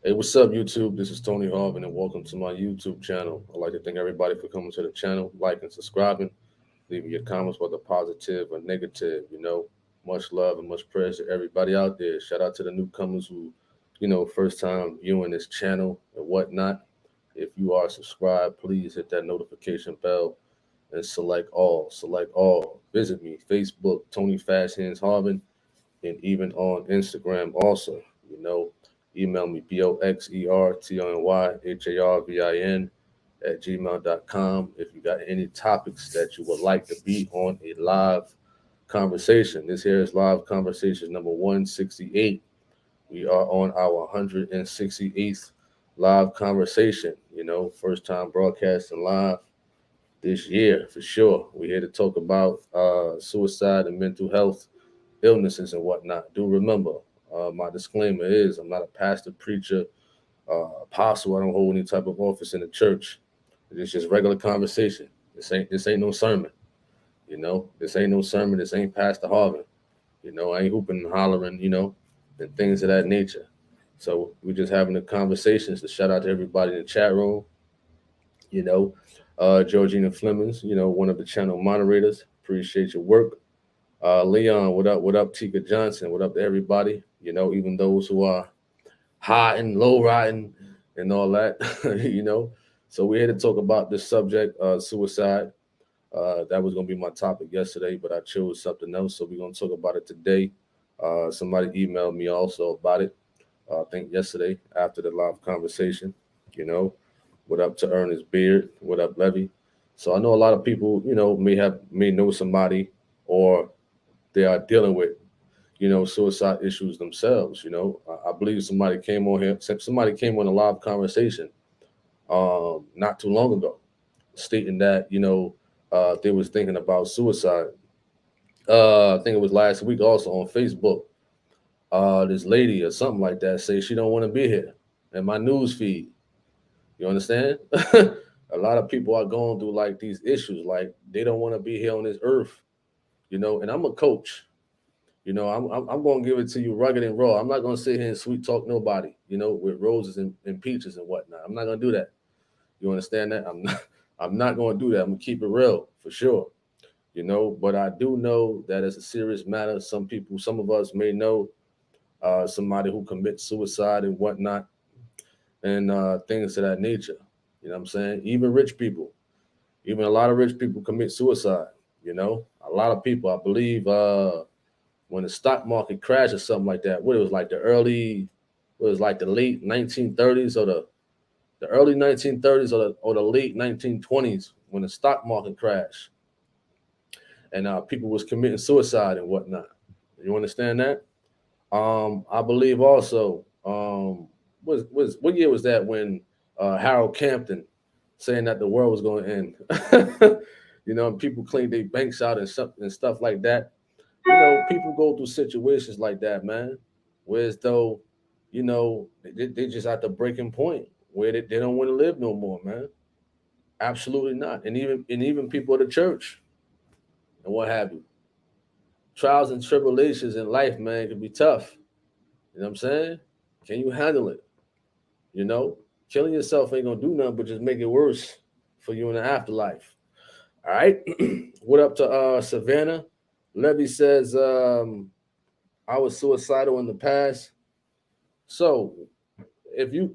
Hey, what's up, YouTube? This is Tony Harvin, and welcome to my YouTube channel. I'd like to thank everybody for coming to the channel, liking, subscribing, leaving your comments, whether positive or negative. Much love and much prayers to everybody out there. Shout out to the newcomers who, first time viewing this channel and whatnot. If you are subscribed, please hit that notification bell and select all. Select all. Visit me, Facebook, Tony Fast Hands Harvin, and even on Instagram also. You know, email me boxertonyharvin at gmail.com if you got any topics that you would like to be on a live conversation. This here is live conversation number 168. We are on our 168th live conversation. First time broadcasting live this year for sure. We're here to talk about suicide and mental health illnesses and whatnot. Do remember, my disclaimer is I'm not a pastor, preacher, apostle. I don't hold any type of office in the church. It's just regular conversation. This ain't no sermon. This ain't no sermon. This ain't Pastor Harvin. I ain't hooping and hollering. And things of that nature. So we're just having the conversations. To shout out to everybody in the chat room. You know, Georgina Flemings. One of the channel moderators. Appreciate your work. Leon, what up? What up, Tika Johnson? What up to everybody? Even those who are high and low riding and all that. you know. So we're here to talk about this subject, suicide. That was going to be my topic yesterday, but I chose something else. So we're going to talk about it today. Somebody emailed me also about it. I think yesterday after the live conversation. You know, what up to Ernest Beard? What up, Levy? So I know a lot of people, may know somebody or they are dealing with, suicide issues themselves. I believe somebody came on here, somebody came on a live conversation not too long ago, stating that they was thinking about suicide. I think it was last week also on Facebook. This lady or something like that say she don't want to be here in my news feed. You understand? A lot of people are going through like these issues, like they don't want to be here on this earth. And I'm a coach. I'm going to give it to you rugged and raw. I'm not going to sit here and sweet talk nobody, with roses and peaches and whatnot. I'm not going to do that. You understand that? I'm not. I'm not going to do that. I'm going to keep it real for sure. But I do know that it's a serious matter. Some people, some of us may know somebody who commits suicide and whatnot, and things of that nature. You know what I'm saying? Even rich people, even a lot of rich people commit suicide. A lot of people. I believe when the stock market crashed or something like that. What it was like the early, what it was like the late 1930s or the early 1930s or the late 1920s when the stock market crashed and people was committing suicide and whatnot. You understand that? I believe also, what year was that when Harold Campton saying that the world was going to end? And people cleaned their banks out and stuff like that. People go through situations like that, man. Whereas though, they just at the breaking point where they don't want to live no more, man. Absolutely not. And even people of the church and what have you. Trials and tribulations in life, man, can be tough. You know what I'm saying? Can you handle it? You know, Killing yourself ain't gonna do nothing but just make it worse for you in the afterlife. All right. What up to Savannah? Levy says, I was suicidal in the past. So if you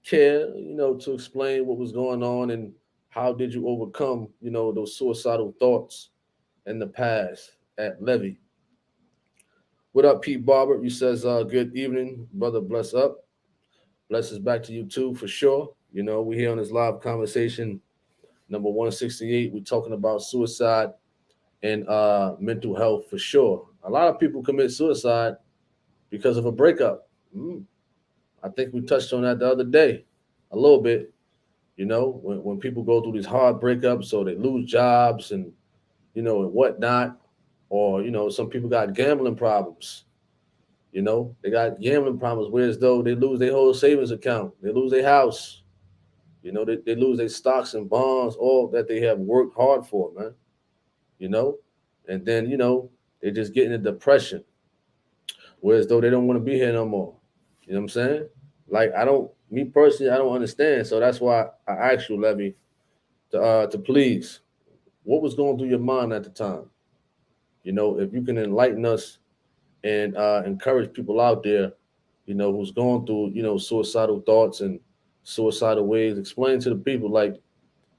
care, to explain what was going on and how did you overcome, those suicidal thoughts in the past at Levy. What up, Pete Barber? You says good evening, brother. Bless up. Blessings back to you too for sure. We here on this live conversation number 168. We're talking about suicide and mental health for sure. A lot of people commit suicide because of a breakup. Mm, I think we touched on that the other day a little bit. When people go through these hard breakups, so they lose jobs and whatnot, or some people got gambling problems. They got gambling problems, whereas though they lose their whole savings account, they lose their house, they lose their stocks and bonds, all that they have worked hard for, man. You know, and then they just get into depression, whereas though they don't want to be here no more. You know what I'm saying? Like I don't, me personally, I don't understand. So that's why I asked you, Levy, to please, what was going through your mind at the time? If you can enlighten us and encourage people out there, who's going through, suicidal thoughts and suicidal ways, explain to the people like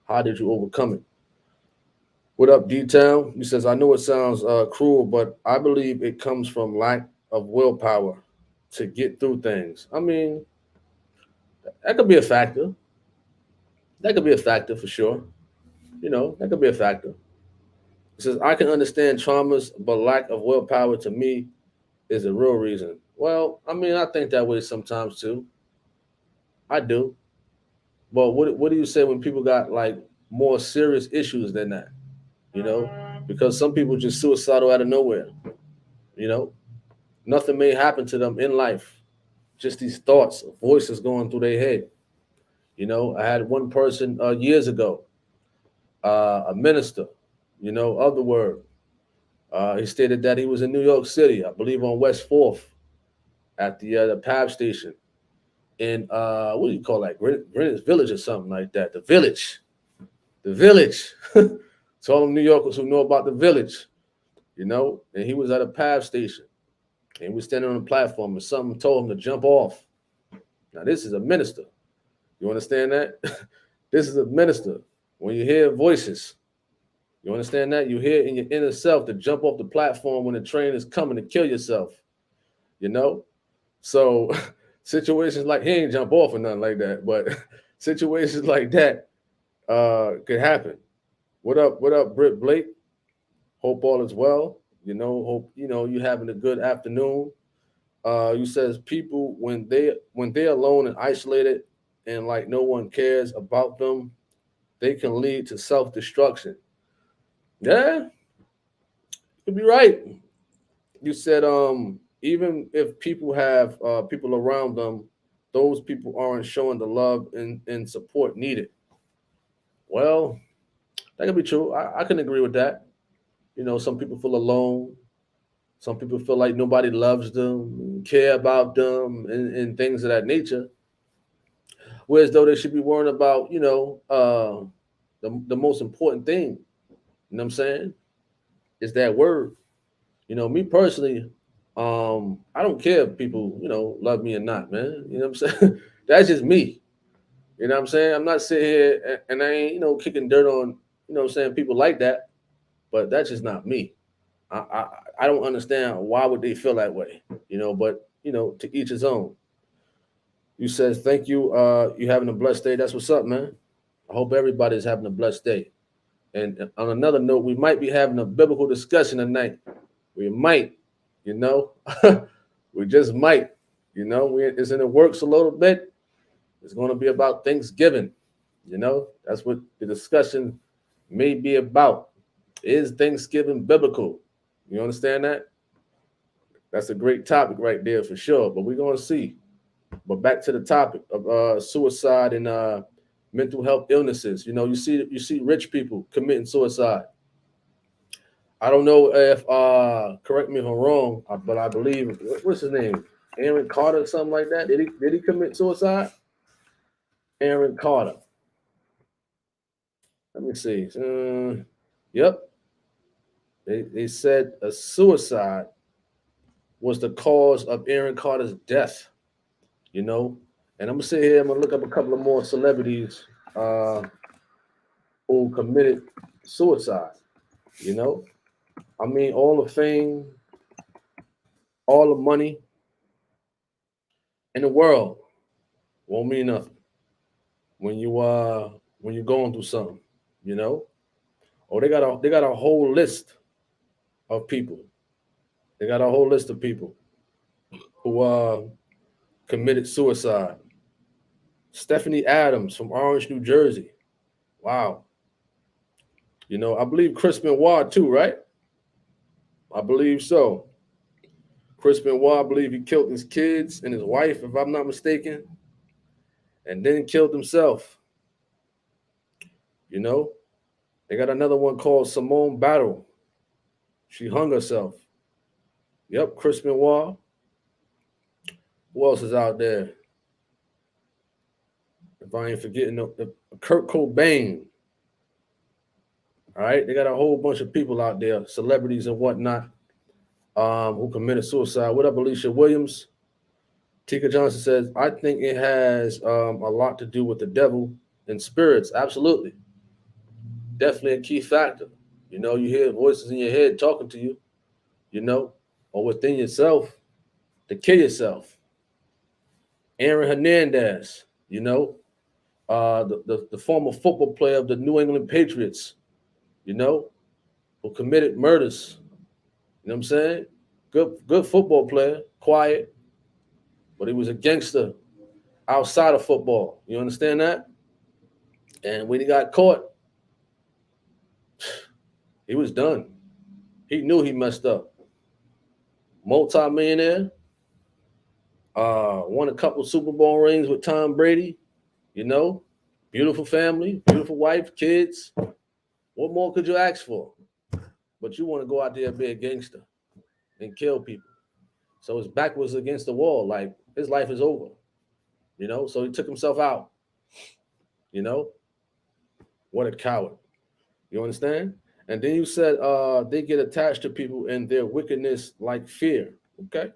how did you overcome it? What up, D Town? He says, I know it sounds cruel, but I believe it comes from lack of willpower to get through things. I mean, that could be a factor. That could be a factor for sure. That could be a factor. He says, I can understand traumas, but lack of willpower to me is the real reason. Well, I mean, I think that way sometimes too. I do. But what do you say when people got like more serious issues than that? Because some people just suicidal out of nowhere. You know, nothing may happen to them in life. Just these thoughts, voices going through their head. I had one person years ago, a minister, of the word. He stated that he was in New York City, I believe on West Fourth, at the PAB station in what do you call that? Greenwich Village or something like that. The Village. To all them New Yorkers who know about the Village, and he was at a PAB station and he was standing on a platform and something told him to jump off. Now this is a minister. You understand that? This is a minister. When you hear voices, you understand that? You hear in your inner self to jump off the platform when the train is coming to kill yourself. You know? So situations like he ain't jump off or nothing like that, but situations like that could happen. What up, Britt Blake? Hope all is well. Hope you having a good afternoon. You says people when they're alone and isolated and like no one cares about them, they can lead to self destruction. Yeah, you'd be right. You said even if people have people around them, those people aren't showing the love and support needed. Well, that could be true. I can agree with that. Some people feel alone. Some people feel like nobody loves them, care about them, and things of that nature. Whereas though they should be worrying about, the most important thing, you know what I'm saying, is that word. Me personally, I don't care if people, love me or not, man. You know what I'm saying? That's just me. You know what I'm saying? I'm not sitting here and I ain't, kicking dirt on, what I'm saying, people like that, but that's just not me. I don't understand why would they feel that way, but to each his own. You says thank you. You having a blessed day. That's what's up, man. I hope everybody's having a blessed day. And on another note, we might be having a biblical discussion tonight. We might, you know, we just might, it's in the works a little bit. It's going to be about Thanksgiving. That's what the discussion may be about. Is Thanksgiving biblical? You understand that? That's a great topic right there for sure. But we're going to see. But back to the topic of suicide and mental health illnesses. You see rich people committing suicide. I don't know if correct me if I'm wrong, but I believe what's his name, Aaron Carter, something like that. Did he commit suicide? Aaron Carter. Let me see. Yep. They said a suicide was the cause of Aaron Carter's death. You know, and I'm gonna sit here. I'm gonna look up a couple of more celebrities uh, who committed suicide. You know, I mean, all the fame, all the money in the world won't mean nothing when you're going through something. You know, or they got a whole list of people. They got a whole list of people who committed suicide. Stephanie Adams from Orange, New Jersey. Wow. I believe Chris Benoit too, right? I believe so. Chris Benoit, I believe he killed his kids and his wife, if I'm not mistaken, and then killed himself. You know, they got another one called Simone Battle. She hung herself. Yep, Chris Benoit. Who else is out there? if I ain't forgetting the Kurt Cobain. All right, they got a whole bunch of people out there, celebrities and whatnot, who committed suicide. What up, Alicia Williams? Tika Johnson says, I think it has a lot to do with the devil and spirits. Absolutely. Definitely a key factor. You know, you hear voices in your head talking to you, you know, or within yourself to kill yourself. Aaron Hernandez, you know, the former football player of the New England Patriots, you know, who committed murders. You know what I'm saying? Good football player, quiet, but he was a gangster outside of football. You understand that? And when he got caught, he was done. He knew he messed up. Multi-millionaire, won a couple Super Bowl rings with Tom Brady, you know, beautiful family, beautiful wife, kids. What more could you ask for? But you want to go out there and be a gangster and kill people. So his back was against the wall, like his life is over, you know. So he took himself out, you know. What a coward. You understand? And then you said they get attached to people and their wickedness like fear. Okay.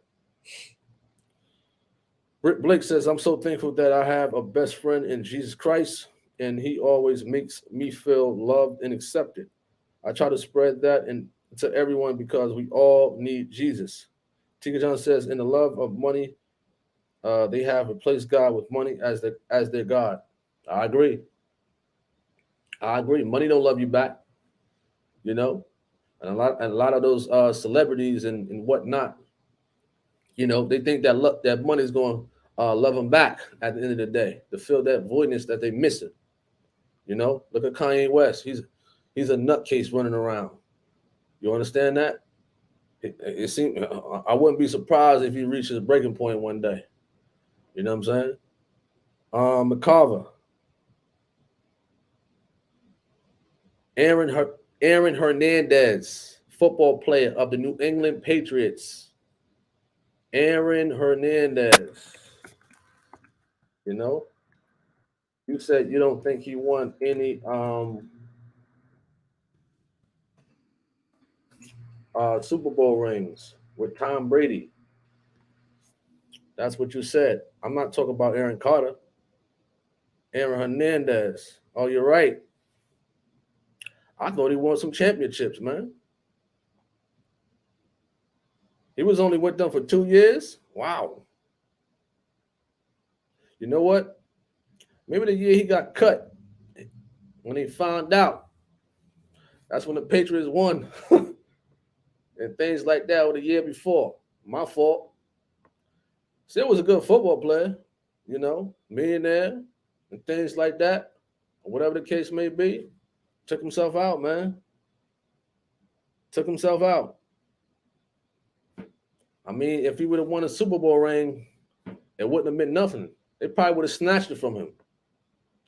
Britt Blake says, I'm so thankful that I have a best friend in Jesus Christ, and he always makes me feel loved and accepted. I try to spread that to everyone because we all need Jesus. Tika John says, in the love of money, they have replaced God with money as their God. I agree. I agree. Money don't love you back, you know, and a lot of those celebrities and whatnot, you know, they think that money is going to love them back at the end of the day to fill that voidness that they missing. You know, look at Kanye West. He's a nutcase running around. You understand that? It seems I wouldn't be surprised if he reaches a breaking point one day. You know what I'm saying? McCarver, Aaron Aaron Hernandez, football player of the New England Patriots. Aaron Hernandez. You know, you said you don't think he won any Super Bowl rings with Tom Brady. That's what you said. I'm not talking about Aaron Carter. Aaron Hernandez. Oh, you're right. I thought he won some championships, man. He was only with them for 2 years. Wow. You know what? Maybe the year he got cut, when he found out, that's when the Patriots won and things like that, or the year before. My fault. Still was a good football player, you know, millionaire and things like that, or whatever the case may be. Took himself out, man. Took himself out. I mean, if he would have won a Super Bowl ring, it wouldn't have meant nothing. They probably would have snatched it from him.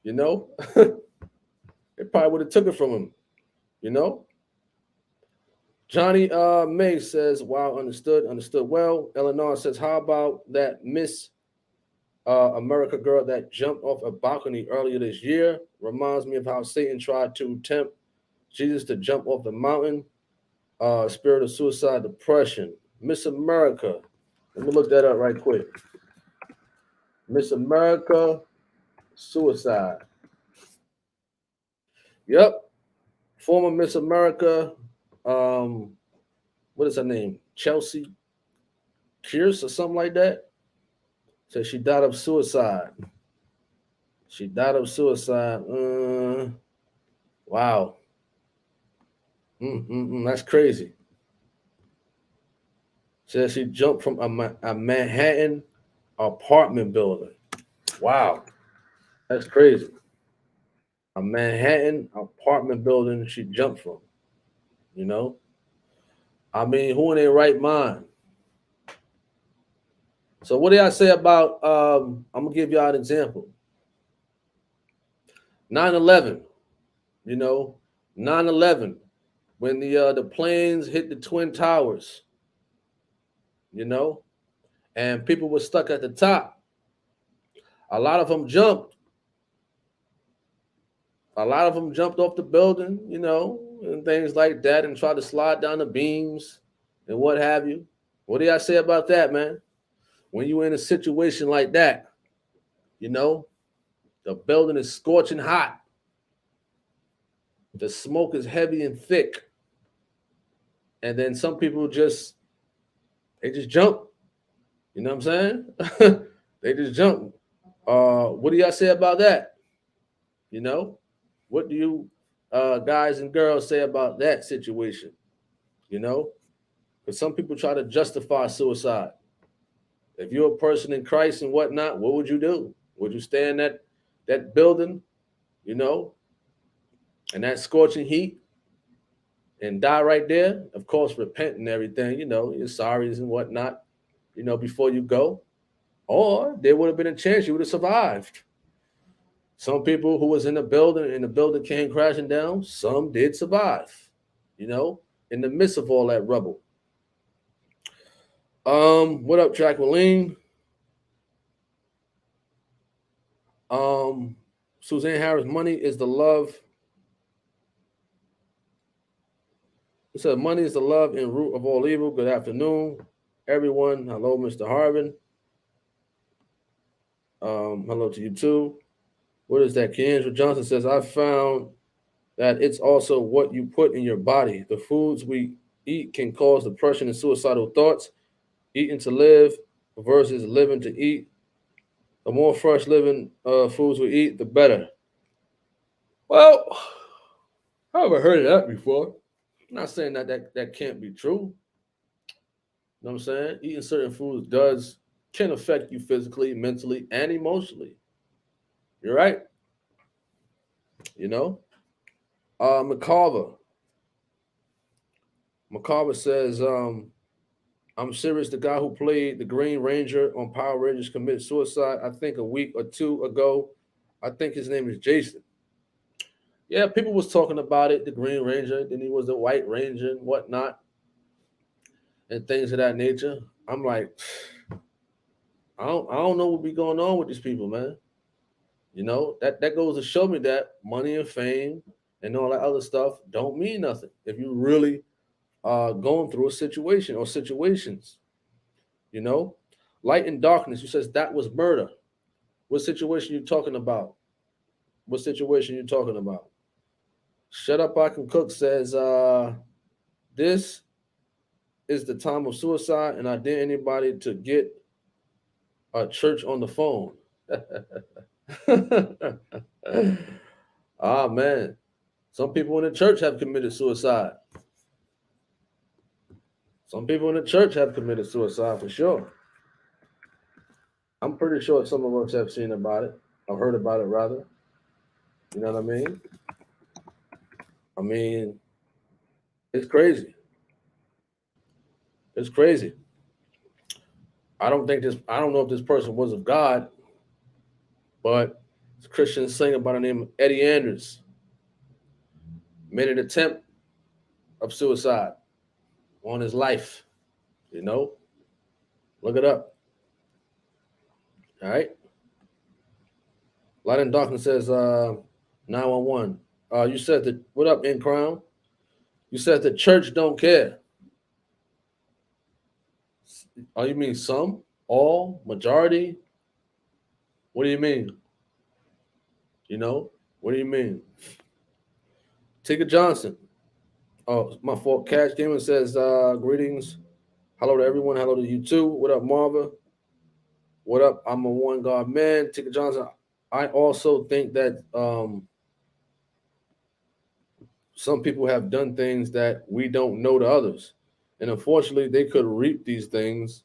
You know? They probably would have took it from him. You know? Johnny May says, wow, understood well. Eleanor says, how about that Miss America girl that jumped off a balcony earlier this year? Reminds me of how Satan tried to tempt Jesus to jump off the mountain. Spirit of suicide, depression. Miss America. Let me look that up right quick. Miss America, suicide. Yep. Former Miss America, what is her name? Chelsea Pierce or something like that. Says she died of suicide. She died of suicide. Wow. That's crazy. Says she jumped from a Manhattan apartment building. Wow. That's crazy. A Manhattan apartment building she jumped from. You know? I mean, who in their right mind? So what do I say about I'm gonna give y'all an example. 9/11, you know, 9/11, when the planes hit the Twin Towers, you know, and people were stuck at the top. A lot of them jumped, A lot of them jumped off the building, and things like that, and tried to slide down the beams and what have you. What do y'all say about that, man? When you're in a situation like that, you know, the building is scorching hot, the smoke is heavy and thick, and then some people just jump. You know what I'm saying? They just jump. What do y'all say about that? You know, what do you guys and girls say about that situation? You know, because some people try to justify suicide. If you're a person in Christ and whatnot, what would you do? Would you stay in that building, you know, and that scorching heat and die right there? Of course, repent and everything, your sorries and whatnot, before you go. Or there would have been a chance you would have survived. Some people who was in the building and the building came crashing down, some did survive, you know, in the midst of all that rubble. What up, Jacqueline? Um, Suzanne Harris, money is the love. It said money is the love and root of all evil. Good afternoon, everyone. Hello, Mr. Harvin. Hello to you too. What is that? Kendra Johnson says, I found that it's also what you put in your body. The foods we eat can cause depression and suicidal thoughts. Eating to live versus living to eat. The more fresh living foods we eat, the better. Well, I ever heard of that before. I'm not saying that can't be true. You know what I'm saying? Eating certain foods can affect you physically, mentally, and emotionally. You're right. You know? McCarver. McCarver says, I'm serious. The guy who played the Green Ranger on Power Rangers committed suicide, I think a week or two ago. I think his name is Jason. Yeah, people was talking about it, the Green Ranger, then he was the White Ranger and whatnot, and things of that nature. I'm like, I don't know what be going on with these people, man. That goes to show me that money and fame and all that other stuff don't mean nothing if you really going through a situation or situations. You know, light and darkness. You says that was murder. What situation you talking about? What situation you talking about? Shut up, I can cook says this is the time of suicide, and I dare anybody to get a church on the phone. Ah man, some people in the church have committed suicide. Some people in the church have committed suicide for sure. I'm pretty sure some of us have seen about it. I've heard about it rather. You know what I mean? I mean, it's crazy. It's crazy. I don't know if this person was of God, but it's a Christian singer by the name of Eddie Andrews made an attempt of suicide on his life. You know, look it up. All right. Light and Darkness says 911. You said that, what up, in Crown? You said the church don't care. Oh, you mean some? All? Majority? What do you mean? What do you mean? Tika Johnson. Oh, my fault. Cash Demon says, greetings. Hello to everyone. Hello to you too. What up, Marva? What up? I'm a one God man. Tika Johnson. I also think that some people have done things that we don't know to others. And unfortunately, they could reap these things,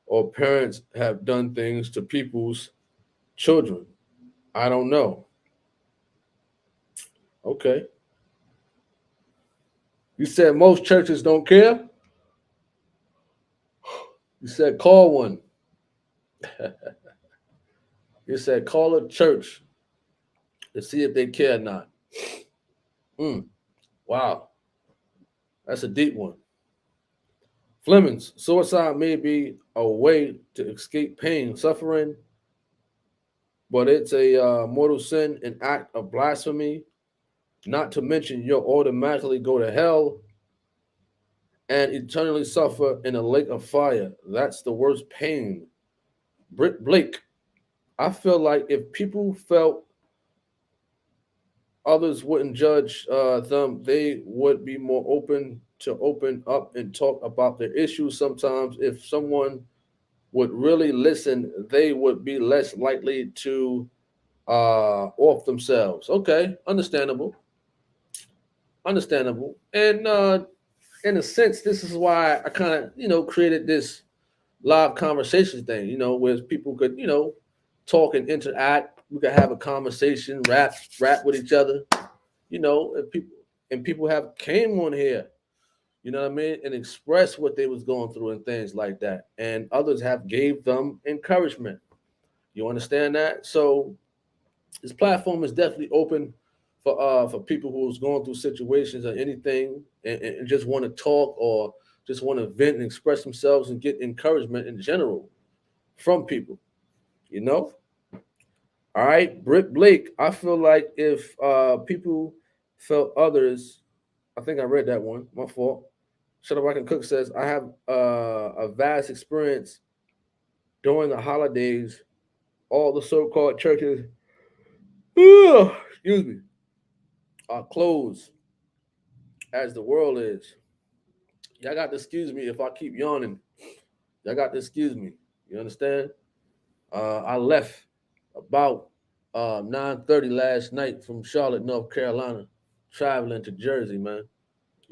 or parents have done things to people's children. I don't know. Okay. You said most churches don't care? You said call one. You said call a church to see if they care or not. Mm, wow. That's a deep one. Flemings, suicide may be a way to escape pain, suffering, but it's a mortal sin, an act of blasphemy. Not to mention, you'll automatically go to hell and eternally suffer in a lake of fire. That's the worst pain. Britt Blake, I feel like if people felt others wouldn't judge them, they would be more open to open up and talk about their issues. Sometimes, if someone would really listen, they would be less likely to off themselves. Okay, understandable, understandable. And in a sense, this is why I kind of created this live conversation thing. Where people could talk and interact. We could have a conversation, rap with each other. And people have came on here, what I mean, and expressed what they was going through and things like that, and others have gave them encouragement. You understand that? So this platform is definitely open for people who's going through situations or anything, and just want to talk or just want to vent and express themselves and get encouragement in general from people. You know. All right, Britt Blake. I feel like if people felt others, I think I read that one. My fault. Shut up, I can cook says I have a vast experience during the holidays. All the so-called churches, excuse me, are closed as the world is. Y'all got to excuse me if I keep yawning. Y'all got to excuse me. You understand? I left about 9:30 last night from Charlotte, North Carolina, traveling to Jersey, man.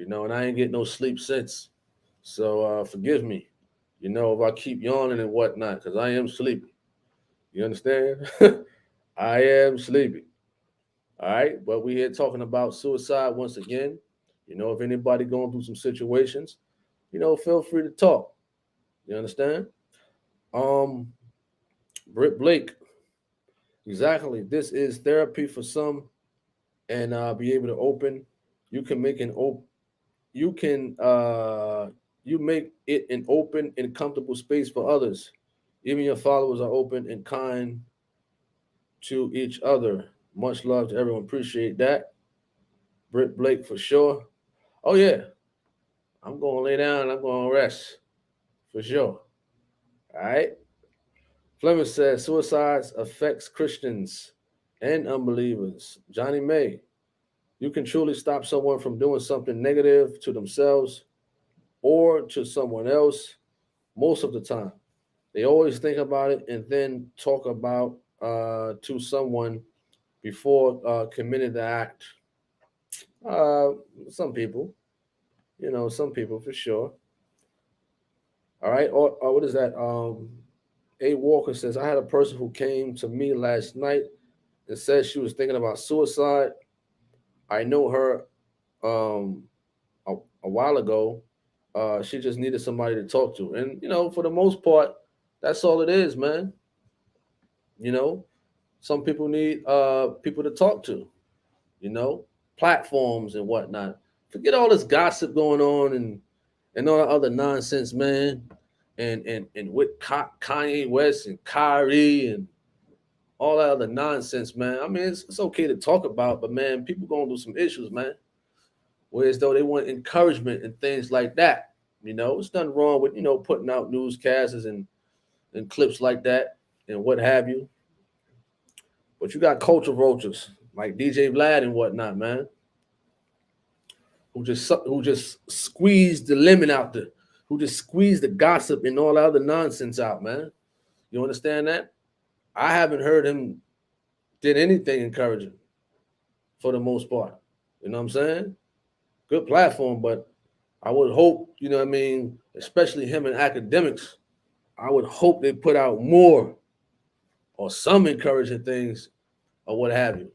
And I ain't get no sleep since. So forgive me, if I keep yawning and whatnot, because I am sleepy. You understand? I am sleepy. All right, but we here talking about suicide once again. If anybody going through some situations, feel free to talk. You understand? Um, Britt Blake, exactly. This is therapy for some, and be able to open. You can make an open. You can you make it an open and comfortable space for others. Even your followers are open and kind to each other. Much love to everyone. Appreciate that. Britt Blake for sure. Oh yeah, I'm gonna lay down. I'm gonna rest for sure. All right. Fleming says suicides affects Christians and unbelievers. Johnny May, you can truly stop someone from doing something negative to themselves or to someone else most of the time. They always think about it and then talk about to someone before committing the act. Uh, some people, some people for sure. All right. Or what is that? A Walker says, I had a person who came to me last night and said she was thinking about suicide. I know her um, a, a while ago. She just needed somebody to talk to. And, for the most part, that's all it is, man. You know, some people need people to talk to, you know, platforms and whatnot. Forget all this gossip going on and all that other nonsense, man. And with Kanye West and Kyrie and all that other nonsense, man. I mean, it's okay to talk about, but man, people going through some issues, man. Whereas though they want encouragement and things like that. It's nothing wrong with putting out newscasts and clips like that and what have you. But you got culture vultures like DJ Vlad and whatnot, man, who just squeeze the lemon out the, who just squeeze the gossip and all the other nonsense out, man. You understand that? I haven't heard him did anything encouraging for the most part. You know what I'm saying? Good platform, but I would hope, what I mean, especially him in academics, I would hope they put out more or some encouraging things or what have you.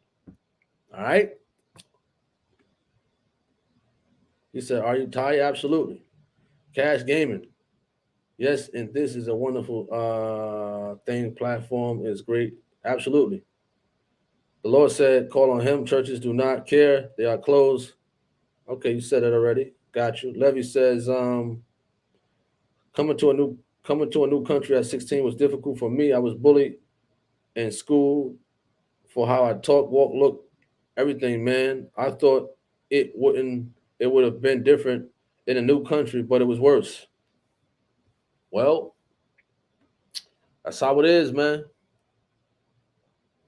All right. He said, are you tired? Absolutely. Cash gaming. Yes, and this is a wonderful thing. Platform is great. Absolutely. The Lord said, call on him. Churches do not care. They are closed. Okay, you said it already. Got you. Levy says, coming to a new coming to a new country at 16 was difficult for me. I was bullied in school for how I talk, walk, look. everything, man. I thought it would have been different in a new country, but it was worse. Well, that's how it is, man.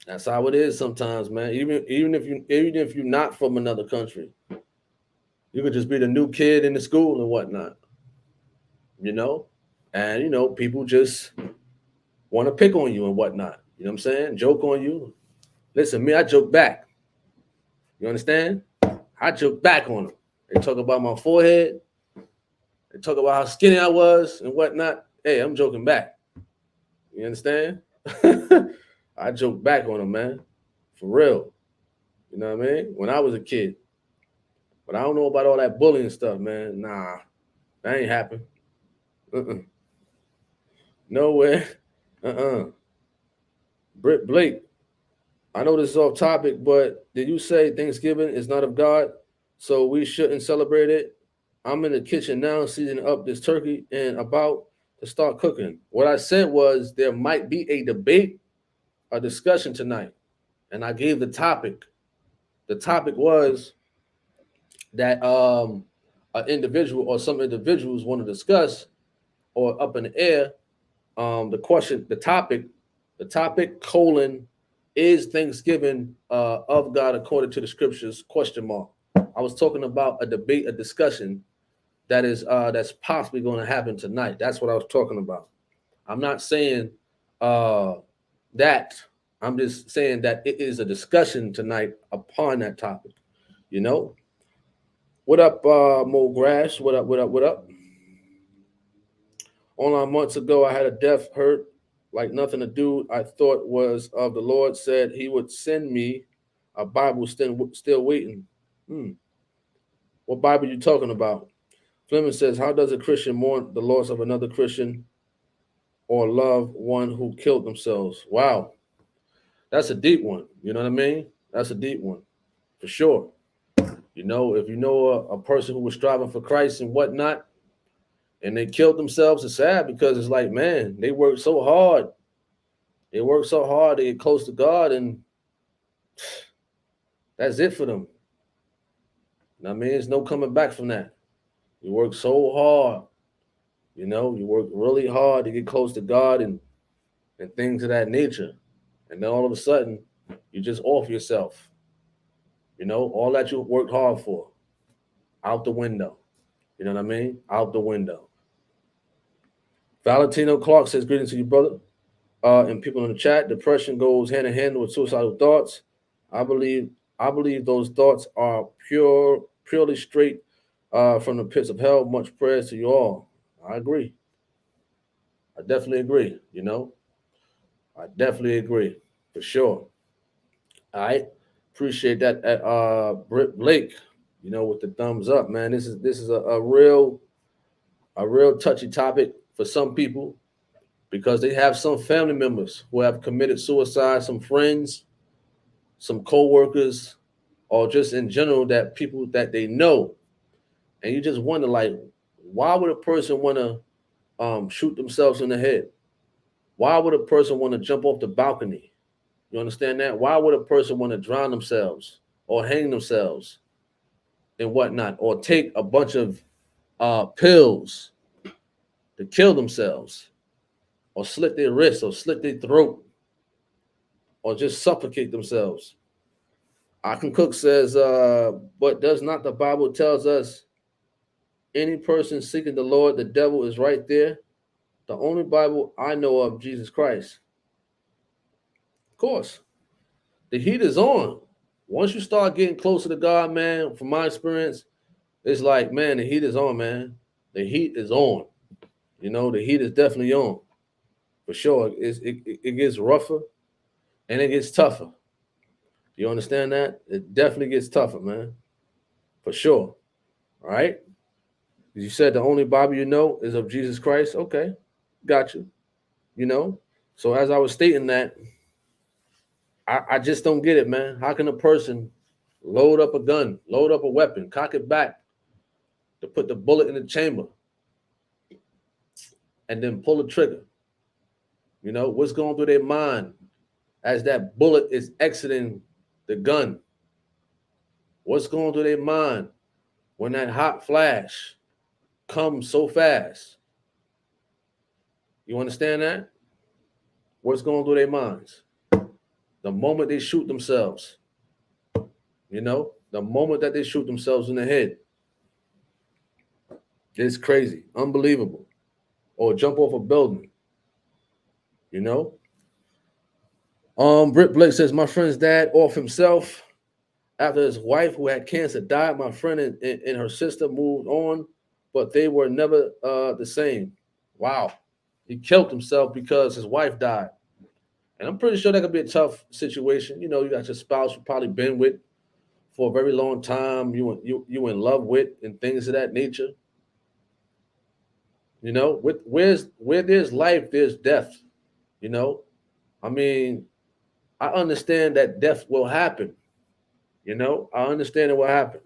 That's how it is sometimes, man. Even if you're not from another country, you could just be the new kid in the school and whatnot, you know? And people just want to pick on you and whatnot. You know what I'm saying? Joke on you. Listen, me, I joke back. You understand? I joke back on them. They talk about my forehead. They talk about how skinny I was and whatnot. Hey, I'm joking back. You understand? I joke back on them, man. For real. You know what I mean? When I was a kid. But I don't know about all that bullying stuff, man. Nah, that ain't happen. Uh-uh. Nowhere. Uh-uh. Britt Blake, I know this is off topic, but did you say Thanksgiving is not of God, so we shouldn't celebrate it? I'm in the kitchen now seasoning up this turkey and about to start cooking. What I said was there might be a debate, a discussion tonight, and I gave the topic. The topic was that an individual or some individuals want to discuss or up in the air. The question, the topic colon is Thanksgiving of God according to the scriptures? Question mark. I was talking about a debate, a discussion that's possibly going to happen tonight. That's what I was talking about. I'm not saying uh, that. I'm just saying that it is a discussion tonight upon that topic. You know, what up, Mo Grass? What up? What up? What up? Online months ago, I had a death hurt like nothing to do. I thought was of the Lord. Said He would send me a Bible. Still waiting. Hmm. What Bible you talking about? Fleming says, "How does a Christian mourn the loss of another Christian or love one who killed themselves?" Wow, that's a deep one. You know what I mean? That's a deep one for sure. If you know a person who was striving for Christ and whatnot, and they killed themselves, it's sad because it's like, man, they worked so hard. They work so hard to get close to God, and that's it for them. I mean, there's no coming back from that. You work so hard, you work really hard to get close to God and things of that nature. And then all of a sudden, you just off yourself. All that you worked hard for, out the window. You know what I mean? Out the window. Valentino Clark says, greetings to you, brother. And people in the chat, depression goes hand in hand with suicidal thoughts. I believe I believe those thoughts are purely straight from the pits of hell. Much prayers to you all. I agree. I definitely agree. I definitely agree for sure. All right, appreciate that. At Britt Blake, with the thumbs up, man. This is a real touchy topic for some people because they have some family members who have committed suicide, some friends, some co-workers, or just in general that people that they know, and you just wonder like, why would a person want to shoot themselves in the head? Why would a person want to jump off the balcony? You understand that? Why would a person want to drown themselves or hang themselves and whatnot, or take a bunch of pills to kill themselves, or slit their wrists, or slit their throat, or just suffocate themselves? I Can Cook says, but does not the Bible tells us any person seeking the Lord, the devil is right there? The only Bible I know of, Jesus Christ. Of course, the heat is on. Once you start getting closer to God, man, from my experience, it's like, man, the heat is on, man. The heat is on. The heat is definitely on. For sure. It gets rougher and it gets tougher. You understand that? It definitely gets tougher, man. For sure. All right. You said the only Bible you know is of Jesus Christ. Okay. Got you. You know? So as I was stating that, I just don't get it, man. How can a person load up a gun, load up a weapon, cock it back to put the bullet in the chamber, and then pull the trigger? What's going through their mind as that bullet is exiting the gun? What's going through their mind when that hot flash comes so fast? You understand that? What's going through their minds? The moment they shoot themselves, the moment that they shoot themselves in the head, it's crazy, unbelievable. Or jump off a building, you know? Britt Blake says, my friend's dad off himself after his wife, who had cancer, died. My friend and her sister moved on, but they were never the same. Wow. He killed himself because his wife died. And I'm pretty sure that could be a tough situation. You know, you got your spouse you've probably been with for a very long time, you in love with, and things of that nature. You know, where there's life, there's death. You know, I mean, I understand that death will happen. You know, I understand it will happen.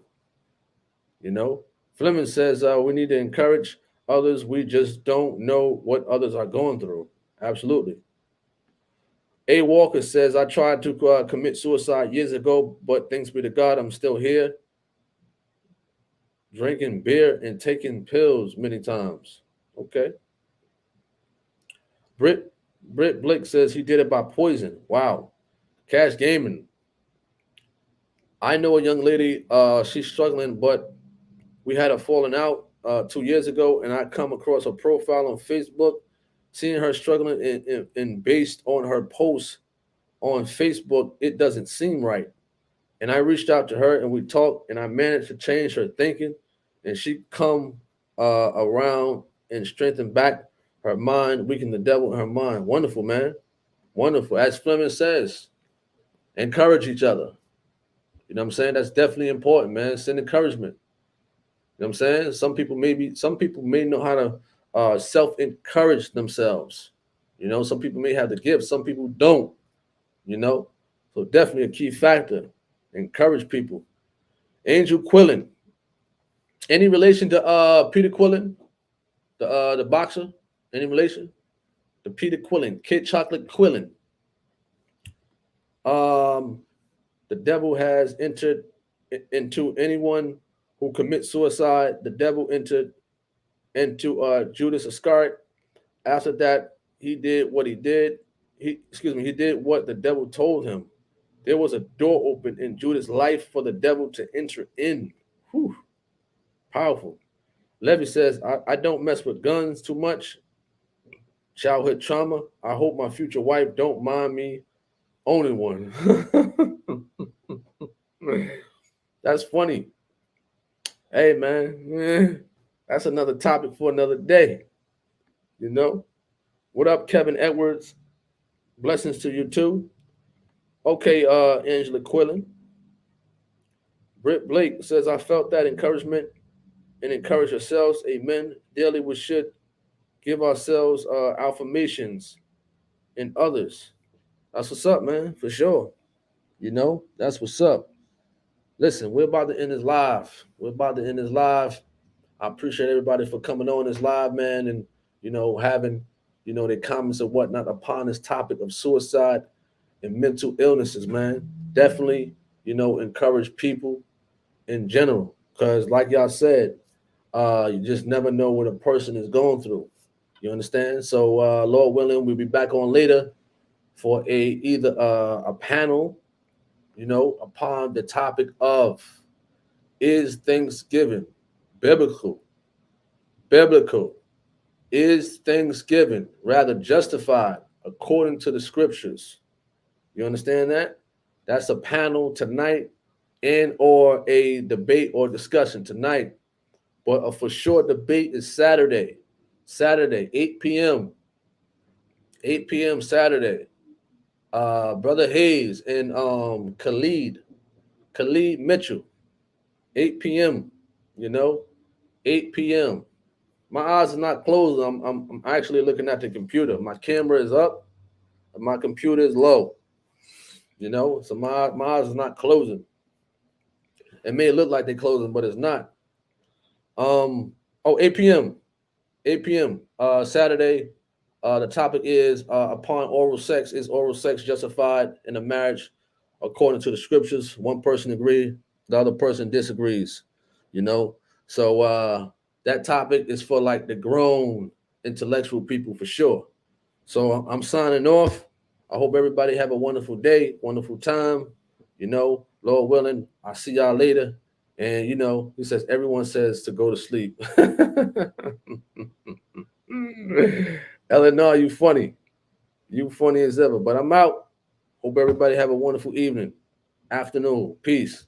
You know, Fleming says we need to encourage others. We just don't know what others are going through. Absolutely. A. Walker says, I tried to commit suicide years ago, but thanks be to God, I'm still here, drinking beer and taking pills many times. Okay. Britt Blake says he did it by poison. Wow. Cash Gaming. I know a young lady, she's struggling, but we had a falling out 2 years ago, and I come across her profile on Facebook, seeing her struggling, and based on her posts on Facebook, it doesn't seem right. And I reached out to her and we talked, and I managed to change her thinking, and she come around and strengthen back her mind, weaken the devil in her mind. Wonderful, man. Wonderful. As Fleming says, encourage each other. You know what I'm saying? That's definitely important, man. Send encouragement. You know what I'm saying? Some people may know how to self-encourage themselves. You know, some people may have the gift, some people don't, you know. So definitely a key factor. Encourage people. Angel Quillen. Any relation to Peter Quillen, the boxer? Any relation? The Peter Quillen, Kid Chocolate Quillen. Um, the devil has entered into anyone who commits suicide. The devil entered into Judas Iscariot. After that, he did what he did. He did what the devil told him. There was a door open in Judas' life for the devil to enter in. Whew, powerful. Levy says, I don't mess with guns too much. Childhood trauma. I hope my future wife don't mind me owning one. That's funny. Hey, man, that's another topic for another day. You know? What up, Kevin Edwards? Blessings to you too. Okay, Angela Quillen. Britt Blake says, I felt that encouragement and encourage ourselves. Amen. Daily, we should give ourselves affirmations and others. That's what's up, man, for sure. You know, that's what's up. Listen, we're about to end this live. We're about to end this live. I appreciate everybody for coming on this live, man, and, having, their comments and whatnot upon this topic of suicide and mental illnesses, man. Definitely, encourage people in general. Because like y'all said, you just never know what a person is going through. You understand? So Lord willing, we'll be back on later for either a panel, upon the topic of, is Thanksgiving biblical? Biblical. Is Thanksgiving rather justified according to the scriptures? You understand that? That's a panel tonight, and or a debate or discussion tonight. But a for sure debate is Saturday. Saturday, 8 p.m. 8 p.m. Saturday. Brother Hayes and Khalid Mitchell. 8 p.m. 8 p.m. My eyes are not closed. I'm actually looking at the computer. My camera is up, and my computer is low. So my eyes are not closing. It may look like they're closing, but it's not. 8 p.m. 8 p.m. Saturday. The topic is upon oral sex. Is oral sex justified in a marriage according to the scriptures? One person agreed, the other person disagrees, you know. So that topic is for like the grown intellectual people for sure. So I'm signing off. I hope everybody have a wonderful day, wonderful time. You know, Lord willing, I'll see y'all later. And you know, he says everyone says to go to sleep. Eleanor, you funny. You funny as ever. But I'm out. Hope everybody have a wonderful evening, afternoon. Peace.